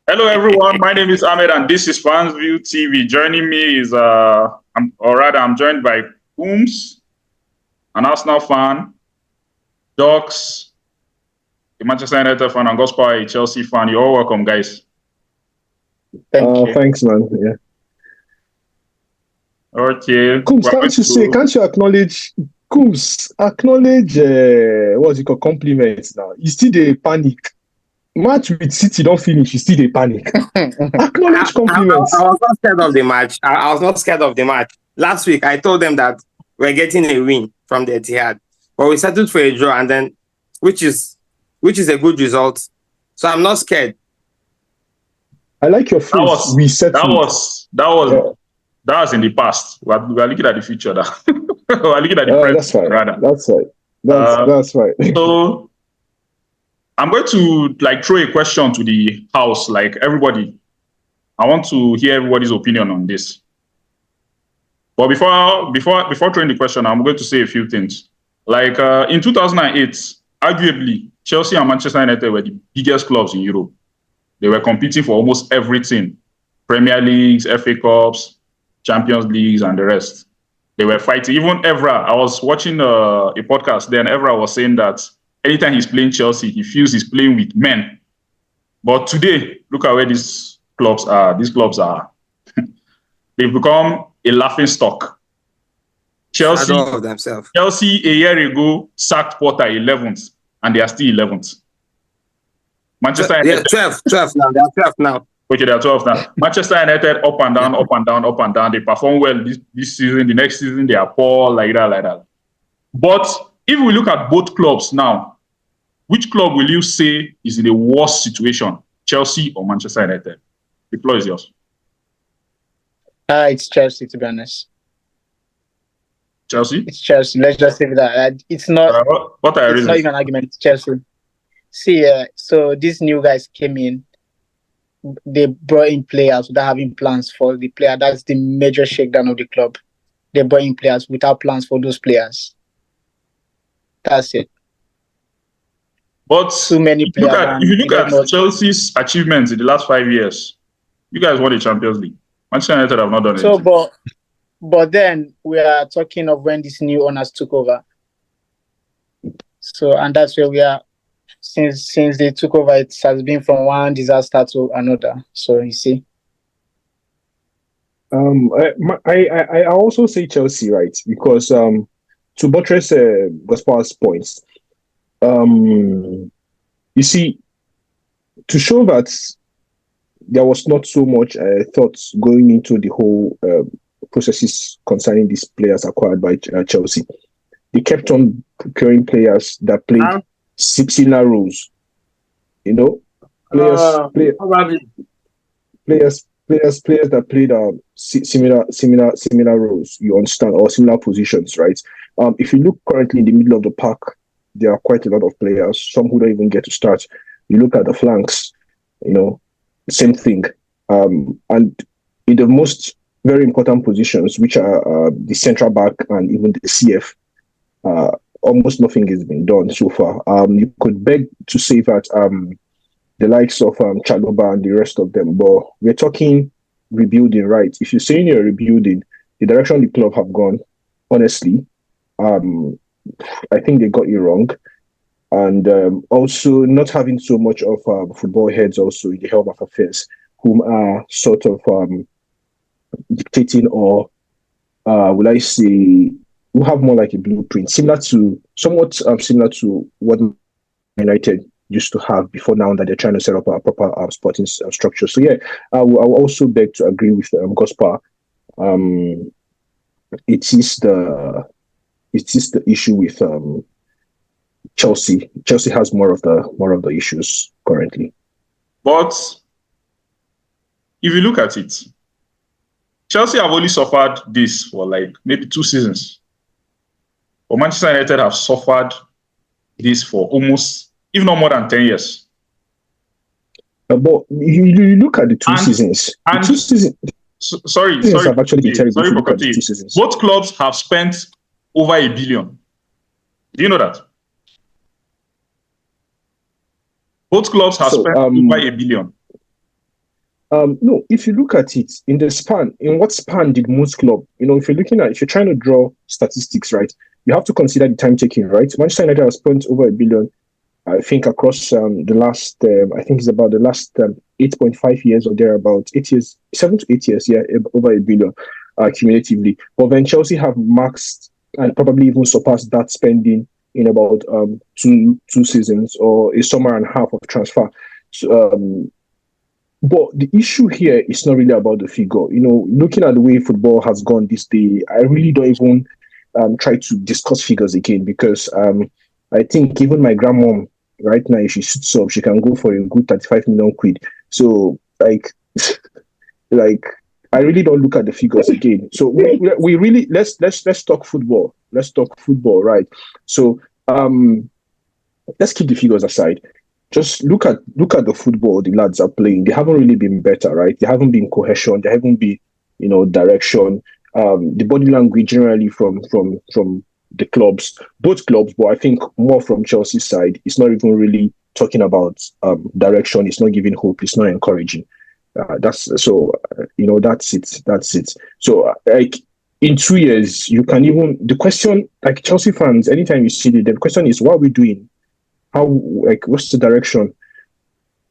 Hello, everyone. My name is Ahmed, and this is Fansview TV. Joining me is, I'm joined by Kums, an Arsenal fan, Docs, a Manchester United fan, and Godspower, a Chelsea fan. You're all welcome, guys. Thank you. Thanks, man. Yeah. Okay. Kums, can't you acknowledge? Kums, what's it called? Compliments now. You still the panic. Match with City don't finish. You still the panic. Acknowledge compliments. I was not scared of the match. I was not scared of the match. Last week, I told them that we're getting a win from the Etihad, but we settled for a draw, and then which is a good result. So I'm not scared. I like your phrase. That was in the past. We're looking at the future now. We're looking at the present. That's right. Rather. That's right. That's right. So I'm going to throw a question to the house, everybody. I want to hear everybody's opinion on this. But before throwing the question, I'm going to say a few things. In 2008, arguably, Chelsea and Manchester United were the biggest clubs in Europe. They were competing for almost everything: Premier Leagues, FA Cups, Champions Leagues, and the rest. They were fighting. Even Evra, I was watching a podcast then. Evra was saying that anytime he's playing Chelsea, he feels he's playing with men. But today, look at where these clubs are. They've become a laughing stock. Chelsea a year ago sacked Potter 11th, and they are still 11th. Manchester United, 12 now. They are 12 now. Okay, they are 12 now. Manchester United up and down, up and down, up and down. They perform well this season. The next season, they are poor, like that. But if we look at both clubs now, which club will you say is in a worse situation, Chelsea or Manchester United? The floor is yours. It's Chelsea, to be honest. Chelsea? It's Chelsea. Let's just say that. It's not. What are your reasons? It's not even an argument. It's Chelsea. See, so these new guys came in. They brought in players without having plans for the player. That's the major shakedown of the club. They brought in players without plans for those players. That's it. But too many players. If you look at Chelsea's achievements in the last 5 years, you guys won the Champions League. Manchester United have not done anything. So, but then we are talking of when these new owners took over. So, and that's where we are. Since they took over, it has been from one disaster to another. So you see. I also say Chelsea, right? Because to buttress Godspower's points, you see, to show that there was not so much thoughts going into the whole processes concerning these players acquired by Chelsea. They kept on procuring players that played similar roles. You know, players that played similar roles. You understand, or similar positions, right? If you look currently in the middle of the pack, there are quite a lot of players. Some who don't even get to start. You look at the flanks, you know, same thing. And in the most very important positions, which are the central back and even the CF, almost nothing has been done so far. You could beg to say that the likes of Chaloba and the rest of them, but we're talking rebuilding, right? If you're saying you're rebuilding, the direction the club have gone, honestly, I think they got you wrong. And also not having so much of football heads also in the helm of affairs, whom are sort of dictating or, will I say, who have more like a blueprint, somewhat similar to what United used to have before now that they're trying to set up a proper sporting structure. So yeah, I will also beg to agree with Godspower. It is the issue with Chelsea. Chelsea has more of the issues currently. But if you look at it, Chelsea have only suffered this for maybe 2 seasons. But Manchester United have suffered this for almost, if not more than 10 years. But you look at the 2 seasons. And 2 seasons. Sorry have actually been terrible. Sorry for continuing. 2 seasons. Both clubs have spent over $1 billion. Do you know that? Both clubs have So, spent over $1 billion. No, if you look at it in the span, in what span did most club, if you're trying to draw statistics, right, you have to consider the time taking, right? Manchester United has spent over $1 billion, I think, across the last, I think it's about the last 8.5 years or thereabout, 8 years, 7 to 8 years, yeah, over $1 billion cumulatively. But then Chelsea have maxed and probably even surpassed that spending in about two seasons or a summer and a half of transfer. So, but the issue here is not really about the figure. Looking at the way football has gone this day, I really don't even try to discuss figures again because I think even my grandmom right now, if she shoots up, she can go for a good 35 million quid. So like I really don't look at the figures again. So we really let's talk football. Let's talk football, right? So let's keep the figures aside. Just look at the football the lads are playing. They haven't really been better, right? They haven't been cohesion. They haven't been, direction. The body language generally from the clubs, both clubs, but I think more from Chelsea's side, it's not even really talking about direction. It's not giving hope. It's not encouraging. That's it. That's it. So like in 2 years, you can even the question like Chelsea fans, anytime you see it, the question is, what are we doing? How, what's the direction?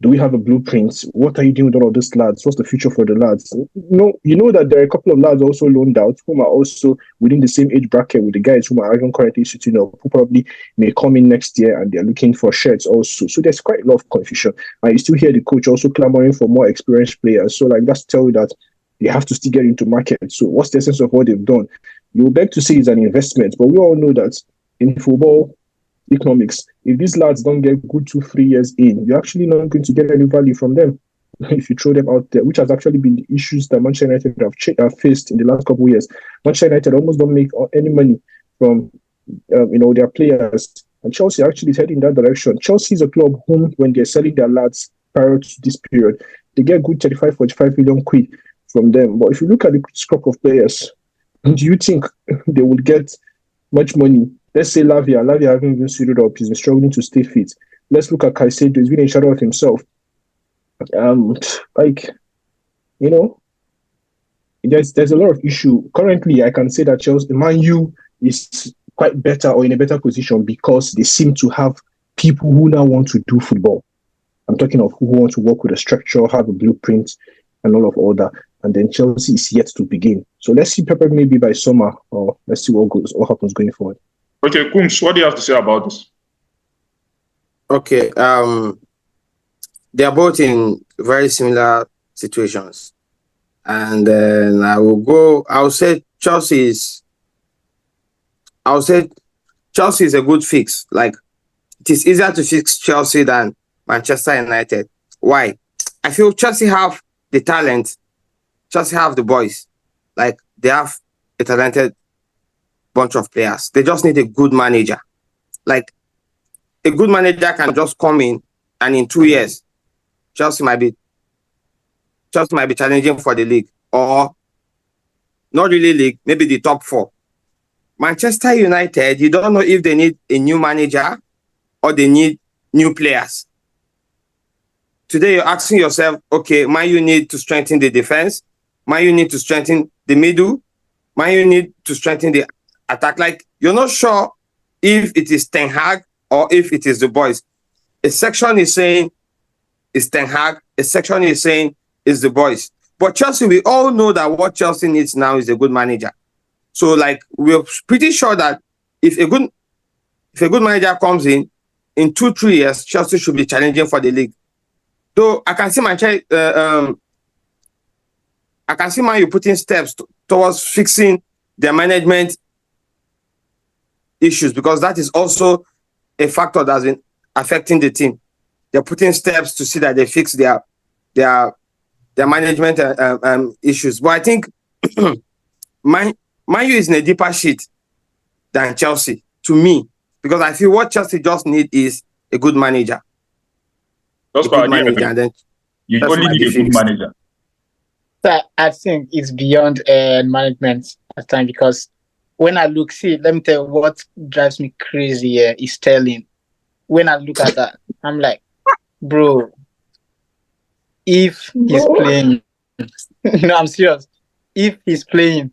Do we have a blueprint? What are you doing with all of these lads? What's the future for the lads? You know that there are a couple of lads also loaned out whom are also within the same age bracket with the guys who are even currently sitting up, who probably may come in next year and they're looking for shirts also. So there's quite a lot of confusion. And you still hear the coach also clamoring for more experienced players. So that's to tell you that they have to still get into market. So what's the essence of what they've done? You beg to say it's an investment, but we all know that in football economics, if these lads don't get good 2-3 years in, you're actually not going to get any value from them if you throw them out there, which has actually been the issues that Manchester United have faced in the last couple of years. Manchester United almost don't make any money from their players, and Chelsea actually is heading in that direction. Chelsea is a club whom, when they're selling their lads prior to this period, they get good 35-45 million quid from them. But if you look at the crop of players, do you think they will get much money? Let's say Lavia hasn't even suited up. He's been struggling to stay fit. Let's look at Caicedo. He's been a shadow of himself. There's a lot of issue. Currently, I can say that Chelsea, Man U is quite better or in a better position because they seem to have people who now want to do football. I'm talking of who want to work with a structure, have a blueprint, and all that. And then Chelsea is yet to begin. So let's see Pepper maybe by summer, or let's see what happens going forward. Okay, Kums, what do you have to say about this? Okay, they are both in very similar situations, and then I'll say Chelsea is a good fix. Like, it is easier to fix Chelsea than Manchester United. Why? I feel Chelsea have the talent. Chelsea have the boys. Like, they have a talented bunch of players. They just need a good manager. Like, a good manager can just come in, and in 2 years, Chelsea might be challenging for the league, or not really league, maybe the top 4. Manchester United, you don't know if they need a new manager or they need new players. Today, you're asking yourself, okay, Man U need to strengthen the defense, Man U need to strengthen the middle, Man U need to strengthen the attack. Like, you're not sure if it is Ten Hag or if it is the boys. A section is saying it's Ten Hag, a section is saying it's the boys. But Chelsea, we all know that what Chelsea needs now is a good manager. So, like, we're pretty sure that if a good manager comes in 2-3 years, Chelsea should be challenging for the league. Though I can see Man U putting steps towards fixing their management issues, because that is also a factor that's been affecting the team. They're putting steps to see that they fix their management issues. But I think Man U is in a deeper shit than Chelsea, to me, because I feel what Chelsea just need is a good manager. That's a good manager, and then you only need a good manager. So I think it's beyond management at time, because when I look, let me tell you what drives me crazy is Sterling. When I look at that, I'm like, Bro, if he's Bro. playing, no, I'm serious. If he's playing,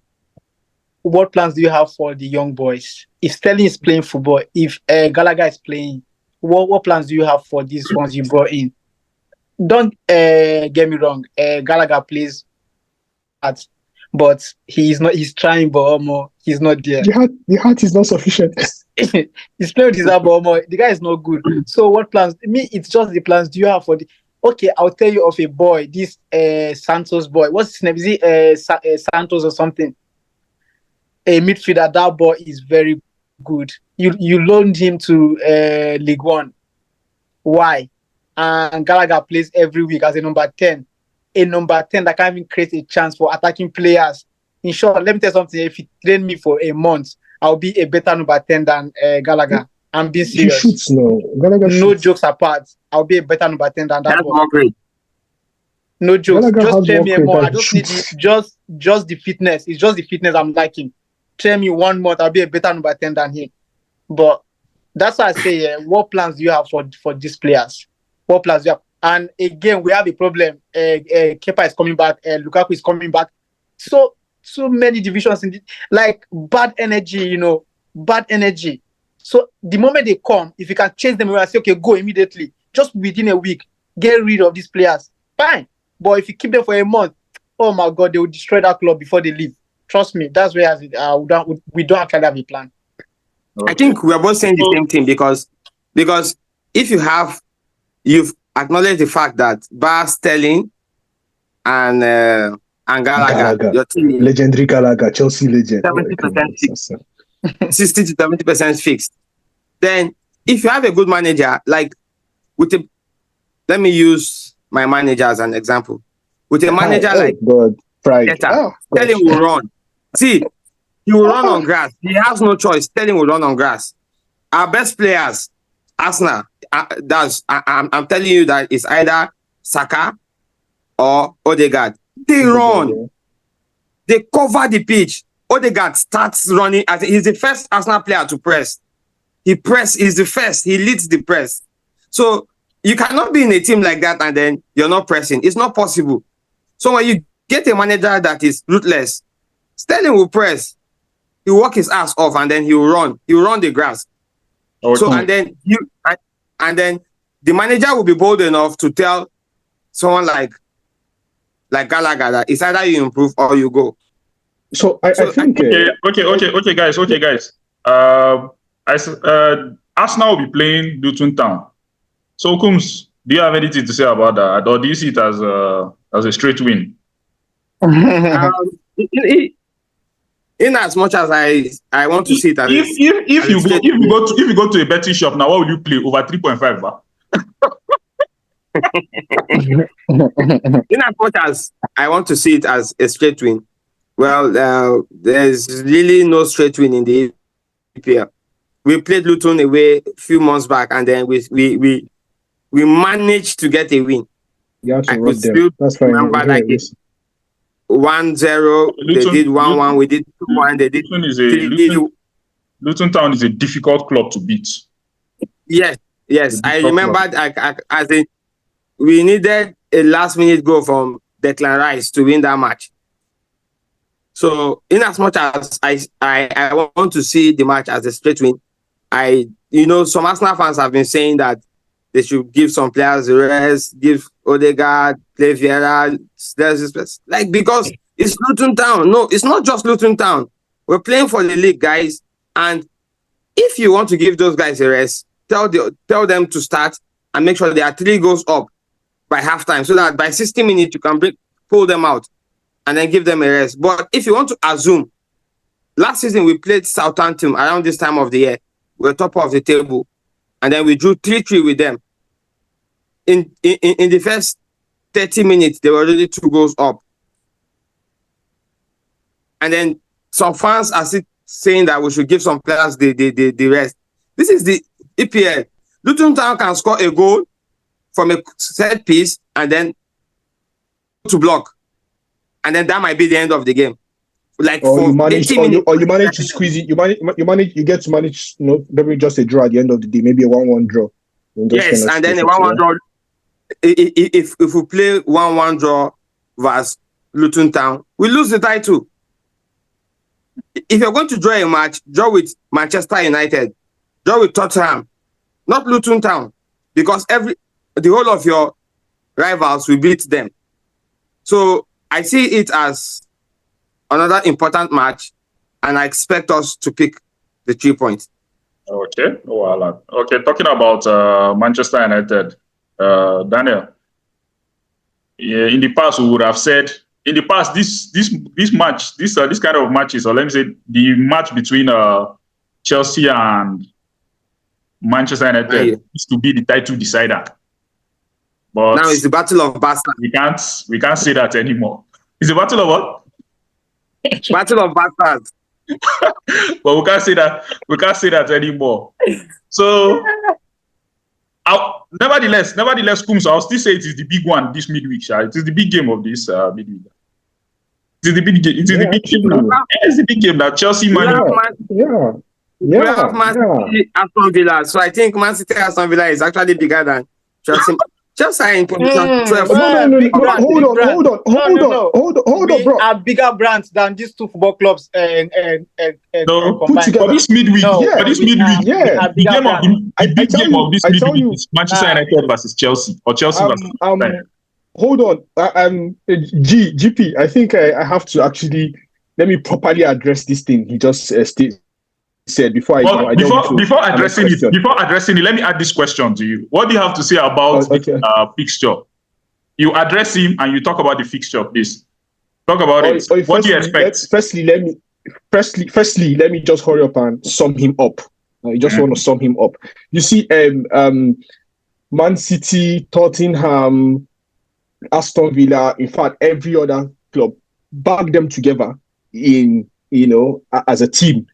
what plans do you have for the young boys? If Sterling is playing football, if Gallagher is playing, what plans do you have for these ones you brought in? Don't get me wrong. Gallagher plays at, but he's not. He's trying, but he's not there. The heart is not sufficient. He's playing with his elbow, but the guy is not good. So what plans? Me, it's just the plans. Do you have for the? Okay, I'll tell you of a boy. This Santos boy. What's his name? Is he Santos or something? A midfielder. That boy is very good. You loaned him to League One. Why? And Gallagher plays every week as a number 10. A number 10 that can even create a chance for attacking players. In short, let me tell you something. If you train me for a month, I'll be a better number 10 than Gallagher. I'm being He serious. shoots now. Gallagher No shoots. jokes apart. I'll be a better number 10 than that That's boy. not great. No jokes. Gallagher Just has train more me credit more. than I he just need shoots. just the fitness. It's just the fitness I'm liking. Train me 1 month, I'll be a better number 10 than him. But that's why I say, what plans do you have for these players? What plans do you have? And again, we have a problem. Kepa is coming back. Lukaku is coming back. So many divisions in like bad energy, bad energy. So the moment they come, if you can change them, I say, okay, go immediately. Just within a week, get rid of these players. Fine. But if you keep them for a month, oh my God, they will destroy that club before they leave. Trust me, that's where we don't actually have a plan. Okay. I think we are both saying the same thing because if you've acknowledged the fact that Bar Sterling and Gallagher, your team is Legendary Gallagher, Chelsea legend. 70% fixed, 60 to 70% fixed. Then if you have a good manager, like let me use my manager as an example. With a manager like God, pride. Sterling will run. See, he will run on grass. He has no choice. Sterling will run on grass. Our best players, Arsenal, I'm telling you that it's either Saka or Odegaard. They run. They cover the pitch. Odegaard starts running. He's the first Arsenal player to press. He's the first. He leads the press. So you cannot be in a team like that and then you're not pressing. It's not possible. So when you get a manager that is ruthless, Sterling will press. He'll work his ass off and then he will run. He will run the grass. Okay. So and then the manager will be bold enough to tell someone like Gallagher that it's either you improve or you go. So I think okay, guys. Arsenal will be playing Luton Town. So Kums, do you have anything to say about that, or do you see it as a straight win? In as much as I want to see it as if you go to a betting shop now, what will you play over 3.5? In as much as I want to see it as a straight win, well, there's really no straight win in the EPL. We played Luton away a few months back, and then we managed to get a win. You have to rub them. That's fine. Remember, like 1-0, they did 1-1, we did 2-1, they did 3-3. Luton Town is a difficult club to beat. Yes. I remembered as we needed a last-minute goal from Declan Rice to win that match. So, in as much as I want to see the match as a straight win, some Arsenal fans have been saying that they should give some players a rest, give Odegaard, play Vieira, like, because it's Luton Town. No, it's not just Luton Town. We're playing for the league, guys. And if you want to give those guys a rest, tell them to start and make sure they are 3 goals up by halftime, so that by 60 minutes you can pull them out and then give them a rest. But if you want to assume, last season we played Southampton around this time of the year. We're top of the table, and then we drew 3-3 with them. In the first 30 minutes, they were already 2 goals up. And then some fans are saying that we should give some players the rest. This is the EPL. Luton Town can score a goal from a set piece and then to block. And then that might be the end of the game. Like, you manage to squeeze it. You get to manage, maybe just a draw at the end of the day, maybe a 1-1 draw. Yes, and then a 1-1 draw. if we play 1-1 draw versus Luton Town, we lose the title. If you're going to draw a match, draw with Manchester United, draw with Tottenham, not Luton Town, because the whole of your rivals will beat them. So I see it as another important match, and I expect us to pick the 3 points. Okay. Okay, talking about Manchester United, Daniel. Yeah, in the past, we would have said in the past this match, this kind of matches, or let me say the match between Chelsea and Manchester United used to be the title decider. But now it's the battle of bastards. We can't say that anymore. It's a battle of what? Battle of bastards. But we can't say that. We can't say that anymore. So, nevertheless, Kums, I'll still say it is the big one this midweek. It is the big game of this midweek. It is the big game. It is the big game. It's the big game that Chelsea Man. We have Man City, Aston Villa. So I think Man City, Aston Villa is actually bigger than Chelsea. Chelsea are in position 12. Hold on, bro. Are bigger brands than these two football clubs. No, put together. For this midweek, the game of this midweek is Manchester United versus Chelsea, or Chelsea versus. Hold on, GP. I think I have to actually let me properly address this thing he just said before before addressing it, let me add this question to you. What do you have to say about fixture? You address him and you talk about the fixture, please. Talk about it. What do you expect? Firstly, let me just hurry up and sum him up. I just want to sum him up. You see, Man City, Tottenham, Aston Villa, in fact, every other club, back them together as a team.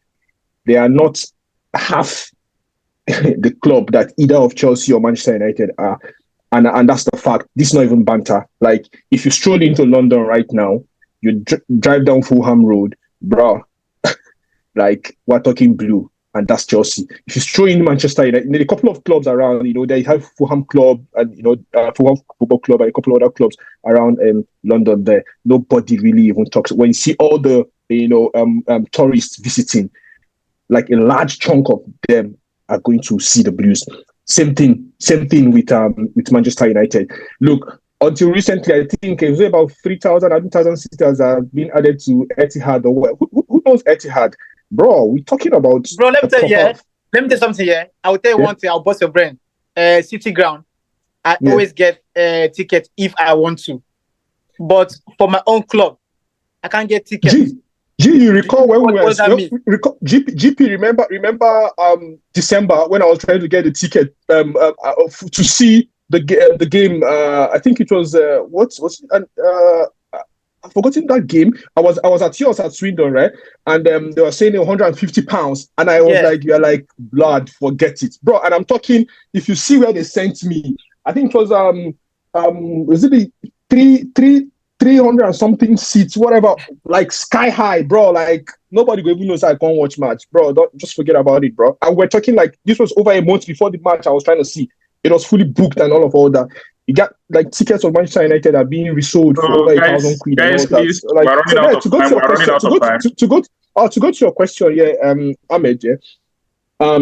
They are not half the club that either of Chelsea or Manchester United are. And that's the fact. This is not even banter. Like, if you stroll into London right now, you drive down Fulham Road, bro, like, we're talking blue, and that's Chelsea. If you stroll in Manchester United, there are a couple of clubs around, they have Fulham Club and, Fulham Football Club and a couple of other clubs around London there. Nobody really even talks. When you see all the, tourists visiting, like a large chunk of them are going to see the Blues. Same thing with Manchester United. Look, until recently, I think it was about 3,000 seaters have been added to Etihad. Or who knows Etihad? Bro, we're talking about... Bro, let me tell you something here. I will tell you one thing. I'll bust your brain. City Ground. I always get a ticket if I want to. But for my own club, I can't get tickets. You recall when we were GP? Remember December when I was trying to get a ticket to see the game. I think it was I've forgotten that game. I was at yours at Swindon, right? And they were saying £150, and I was like, "You're like, blood, forget it, bro." And I'm talking. If you see where they sent me, I think it was was it the 300 and something seats, whatever, like sky high, bro. Like, nobody even knows I can't watch match, bro. Don't just forget about it, bro. And we're talking like this was over a month before the match. I was trying to see. It was fully booked and all of that. You got like tickets of Manchester United are being resold for over 1,000 quid. Guys, please, like, to go to your question, Ahmed,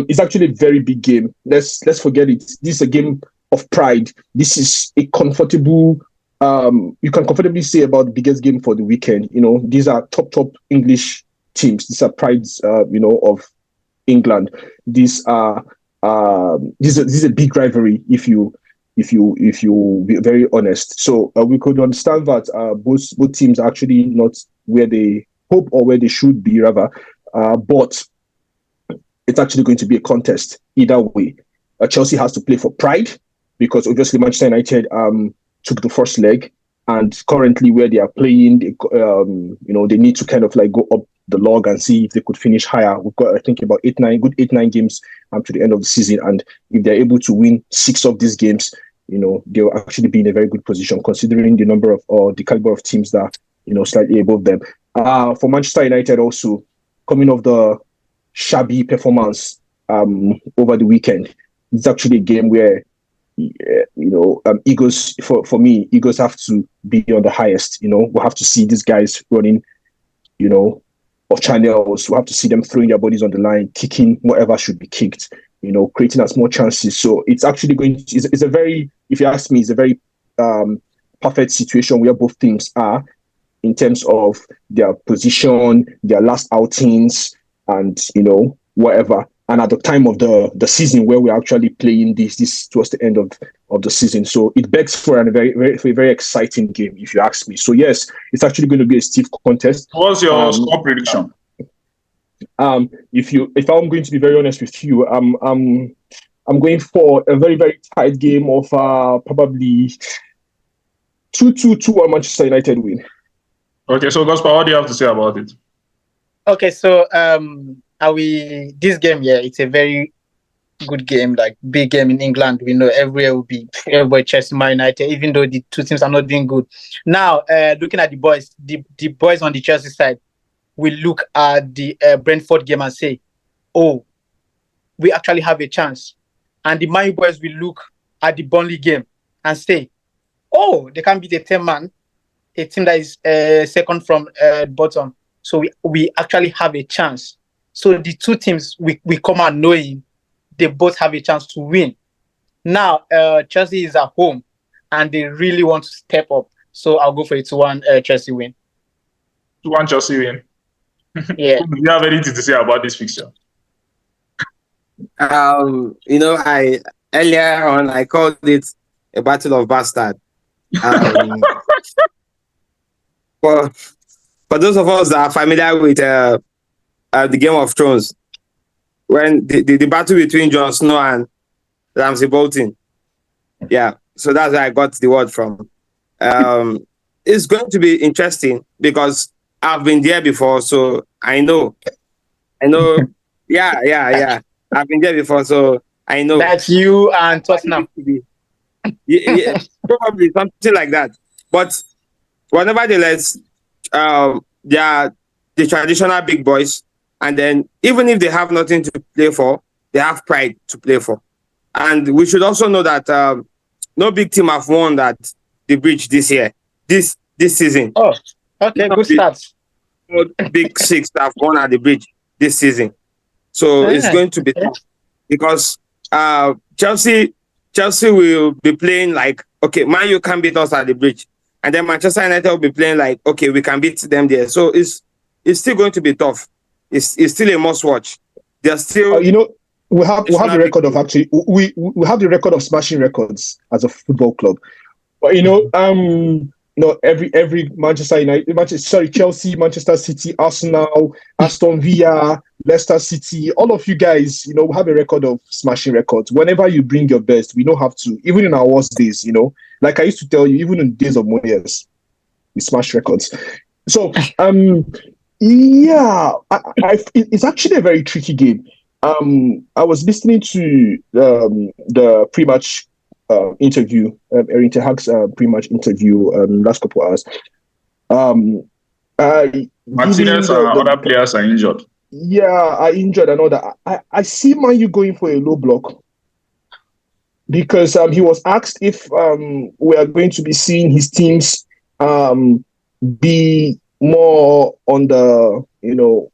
it's actually a very big game. Let's forget it. This is a game of pride. This is a comfortable. You can comfortably say about the biggest game for the weekend. These are top English teams. These are prides, of England. This is a big rivalry. If you be very honest, so we could understand that both teams are actually not where they hope or where they should be, rather. But it's actually going to be a contest either way. Chelsea has to play for pride because obviously Manchester United took the first leg, and currently where they are playing, they need to kind of like go up the log and see if they could finish higher. We've got, I think, about 8-9 games to the end of the season, and if they're able to win 6 of these games, they'll actually be in a very good position considering the number of or the caliber of teams that slightly above them. For Manchester United, also coming off the shabby performance over the weekend, it's actually a game where egos for me, egos have to be on the highest. We'll have to see these guys running, of channels. We'll have to see them throwing their bodies on the line, kicking whatever should be kicked, creating as more chances. So it's actually it's a very, if you ask me, it's a very perfect situation where both teams are in terms of their position, their last outings, and whatever. And at the time of the season where we're actually playing this towards the end of the season, so it begs for a very exciting game, if you ask me. So yes, it's actually going to be a stiff contest. What's your score prediction? If I'm going to be very honest with you, I'm going for a very, very tight game of probably 2-2 Manchester United win. Okay, so Godspower, what do you have to say about it? Okay, so this game, it's a very good game, like big game in England. We know everywhere will be everybody Chelsea, Man United, even though the two teams are not doing good. Now, looking at the boys, the boys on the Chelsea side will look at the Brentford game and say, oh, we actually have a chance. And the Man U boys will look at the Burnley game and say, oh, they can beat a 10-man, a team that is second from bottom. So we actually have a chance. So the two teams, we come out knowing they both have a chance to win. Now, Chelsea is at home and they really want to step up. So I'll go for a 2-1 Chelsea win. 2-1 Chelsea win. Yeah. Do you have anything to say about this fixture? I earlier on I called it a battle of bastard. For those of us that are familiar with the Game of Thrones, when the battle between Jon Snow and Ramsay Bolton, so that's where I got the word from. It's going to be interesting because I've been there before, so I know. Yeah. I've been there before, so I know. That's you and Tottenham. Yeah, probably something like that. But nevertheless, they are the traditional big boys, and then even if they have nothing to play for, they have pride to play for. And we should also know that no big team have won that the bridge this year, this season. Oh, okay, good start. Big six have won at the bridge this season. So it's going to be tough because Chelsea will be playing like, okay, Man U can beat us at the bridge. And then Manchester United will be playing like, okay, we can beat them there. So it's still going to be tough. It's still a must watch. They're still we have the record of actually we have the record of smashing records as a football club. But every Manchester United, Chelsea, Manchester City, Arsenal, Aston Villa, Leicester City, all of you guys, we have a record of smashing records. Whenever you bring your best, we don't have to, even in our worst days, like I used to tell you, even in the days of Moyes, we smash records. So, it's actually a very tricky game. I was listening to the pre-match interview, Erik ten Hag's pre-match interview last couple of hours. Martinez and other players are injured. Yeah, are injured and all that. I see Man U going for a low block because he was asked if we are going to be seeing his teams be more on the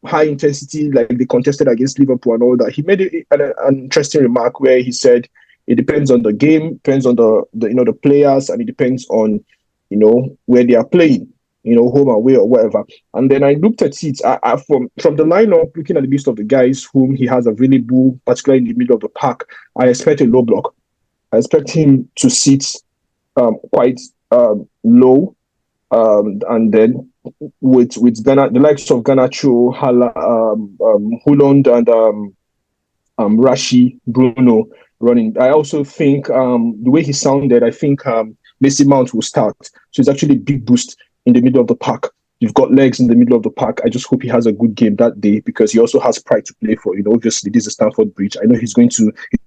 high intensity like they contested against Liverpool and all that. He made an interesting remark where he said it depends on the game, depends on the players, and it depends on where they are playing, home away or whatever. And then I looked at it from the lineup, looking at the list of the guys whom he has available, particularly in the middle of the pack. I expect a low block. I expect him to sit quite low, and then with Ghana, the likes of Garnacho, Haaland, and Rashi, Bruno running. I also think the way he sounded, I think Mason Mount will start. So it's actually a big boost in the middle of the pack. You've got legs in the middle of the pack. I just hope he has a good game that day because he also has pride to play for. Obviously this is Stamford Bridge. I know he's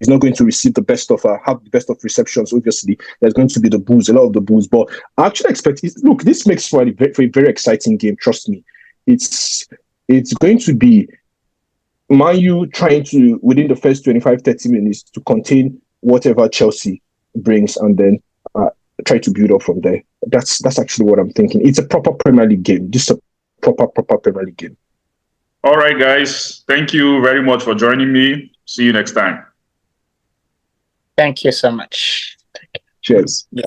not going to receive the best of have the best of receptions. Obviously, there's going to be a lot of the boos. But I actually expect look, this makes for a very, very exciting game. Trust me, it's going to be Man U trying to within the first 25-30 minutes to contain whatever Chelsea brings, and then try to build up from there. That's actually what I'm thinking. It's a proper Premier League game. Just a proper Premier League game. All right, guys. Thank you very much for joining me. See you next time. Thank you so much. Cheers. Yeah.